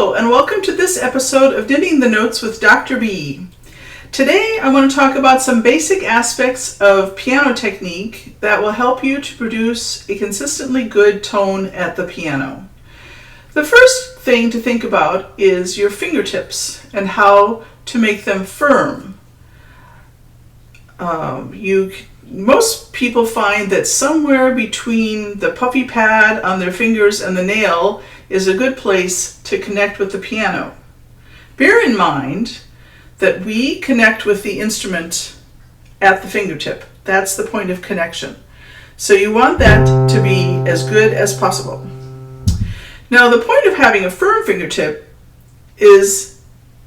Hello, and welcome to this episode of Knitting the Notes with Dr. B. Today I want to talk about some basic aspects of piano technique that will help you to produce a consistently good tone at the piano. The first thing to think about is your fingertips and how to make them firm. Most people find that somewhere between the puffy pad on their fingers and the nail is a good place to connect with the piano. Bear in mind that we connect with the instrument at the fingertip. That's the point of connection. So you want that to be as good as possible. Now, the point of having a firm fingertip is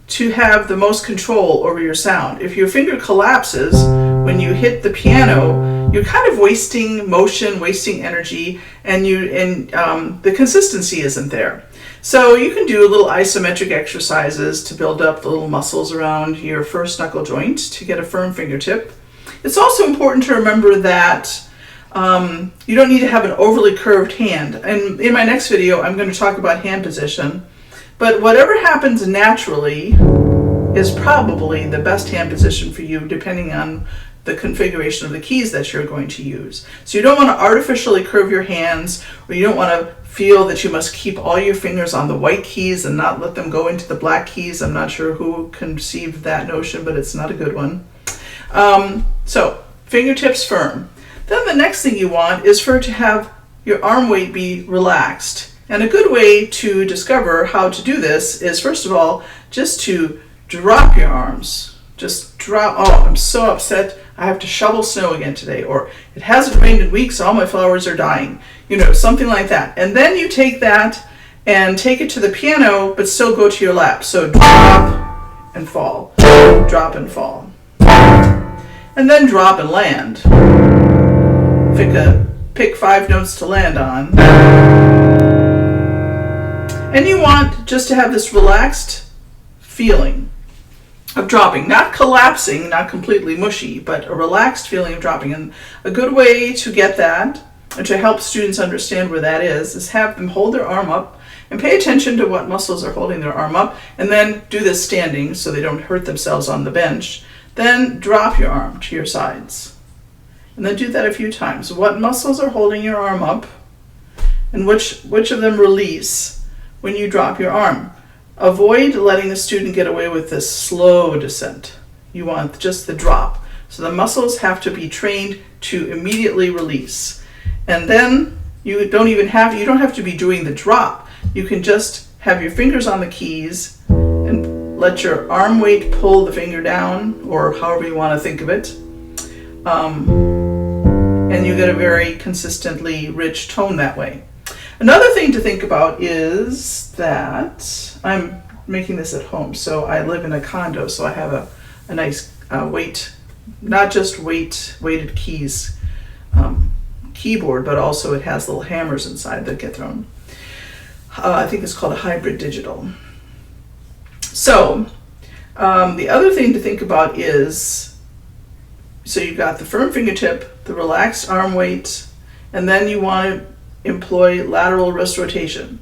to have the most control over your sound. If your finger collapses when you hit the piano, you're kind of wasting motion, wasting energy, and the consistency isn't there. So you can do a little isometric exercises to build up the little muscles around your first knuckle joint to get a firm fingertip. It's also important to remember that you don't need to have an overly curved hand. And in my next video, I'm going to talk about hand position. But whatever happens naturally is probably the best hand position for you, depending on the configuration of the keys that you're going to use. So you don't want to artificially curve your hands, or you don't want to feel that you must keep all your fingers on the white keys and not let them go into the black keys. I'm not sure who conceived that notion, but it's not a good one. So fingertips firm. Then the next thing you want is for it to have your arm weight be relaxed. And a good way to discover how to do this is, first of all, just to drop your arms. Just drop. Oh, I'm so upset. I have to shovel snow again today. Or it hasn't rained in weeks. All my flowers are dying. Something like that. And then you take that and take it to the piano, but still go to your lap. So drop and fall. Drop and fall. And then drop and land. Pick 5 notes to land on. And you want just to have this relaxed feeling of dropping, not collapsing, not completely mushy, but a relaxed feeling of dropping. And a good way to get that, and to help students understand where that is have them hold their arm up and pay attention to what muscles are holding their arm up, and then do this standing so they don't hurt themselves on the bench. Then drop your arm to your sides. And then do that a few times. What muscles are holding your arm up, and which of them release when you drop your arm. Avoid letting the student get away with this slow descent. You want just the drop. So the muscles have to be trained to immediately release. And then you don't have to be doing the drop. You can just have your fingers on the keys and let your arm weight pull the finger down, or however you want to think of it. And you get a very consistently rich tone that way. Another thing to think about is that I'm making this at home. So I live in a condo, so I have a nice not just weighted keys keyboard, but also it has little hammers inside that get thrown. I think it's called a hybrid digital. So the other thing to think about is, so you've got the firm fingertip, the relaxed arm weight, and then you want to employ lateral wrist rotation.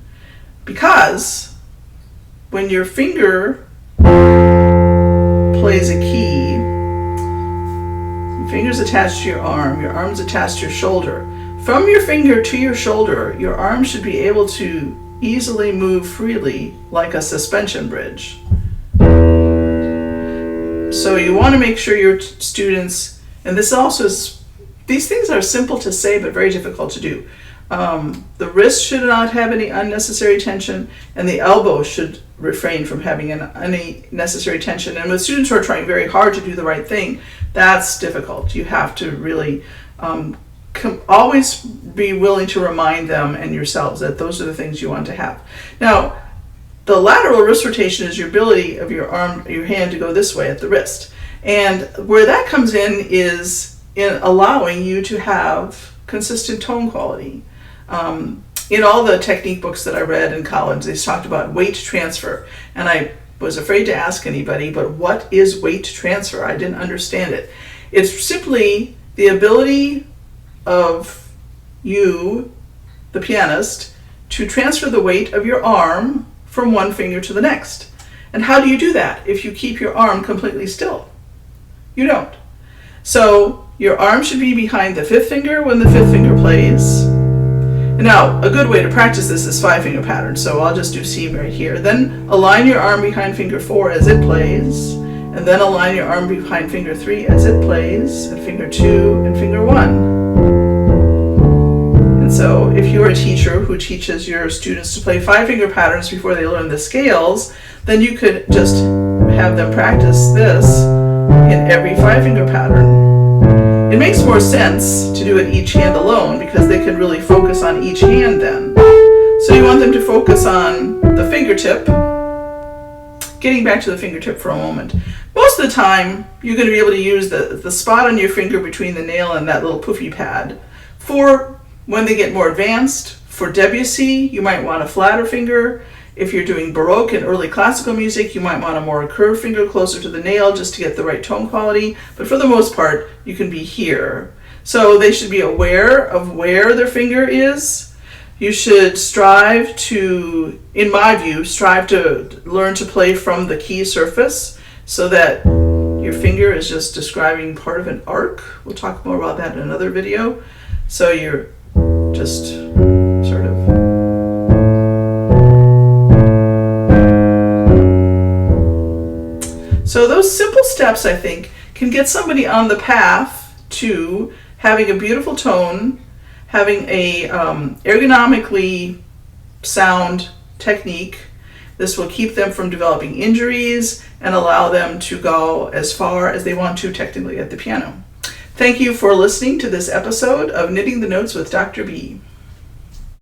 Because when your finger plays a key, your finger's attached to your arm's attached to your shoulder. From your finger to your shoulder, your arm should be able to easily move freely like a suspension bridge. So you want to make sure your students, and these things are simple to say but very difficult to do. The wrist should not have any unnecessary tension, and the elbow should refrain from having any necessary tension. And with students who are trying very hard to do the right thing, that's difficult. You have to really always be willing to remind them and yourselves that those are the things you want to have. Now, the lateral wrist rotation is your ability of your hand to go this way at the wrist. And where that comes in is in allowing you to have consistent tone quality. In all the technique books that I read in college, they talked about weight transfer. And I was afraid to ask anybody, but what is weight transfer? I didn't understand it. It's simply the ability of you, the pianist, to transfer the weight of your arm from one finger to the next. And how do you do that if you keep your arm completely still? You don't. So your arm should be behind the fifth finger when the fifth finger plays. And now, a good way to practice this is 5-finger pattern. So I'll just do C right here. Then align your arm behind finger 4 as it plays. And then align your arm behind finger 3 as it plays, and finger 2 and finger 1. And so if you're a teacher who teaches your students to play 5-finger patterns before they learn the scales, then you could just have them practice this in every 5-finger pattern. It makes more sense to do it each hand alone because they can really focus on each hand then. So you want them to focus on the fingertip. Getting back to the fingertip for a moment. Most of the time, you're going to be able to use the spot on your finger between the nail and that little poofy pad. For when they get more advanced, for Debussy, you might want a flatter finger. If you're doing Baroque and early classical music, you might want a more curved finger closer to the nail just to get the right tone quality. But for the most part, you can be here. So they should be aware of where their finger is. You should strive to, in my view, learn to play from the key surface so that your finger is just describing part of an arc. We'll talk more about that in another video. So you're just sort of So those simple steps, I think, can get somebody on the path to having a beautiful tone, having a ergonomically sound technique. This will keep them from developing injuries and allow them to go as far as they want to technically at the piano. Thank you for listening to this episode of Knitting the Notes with Dr. B.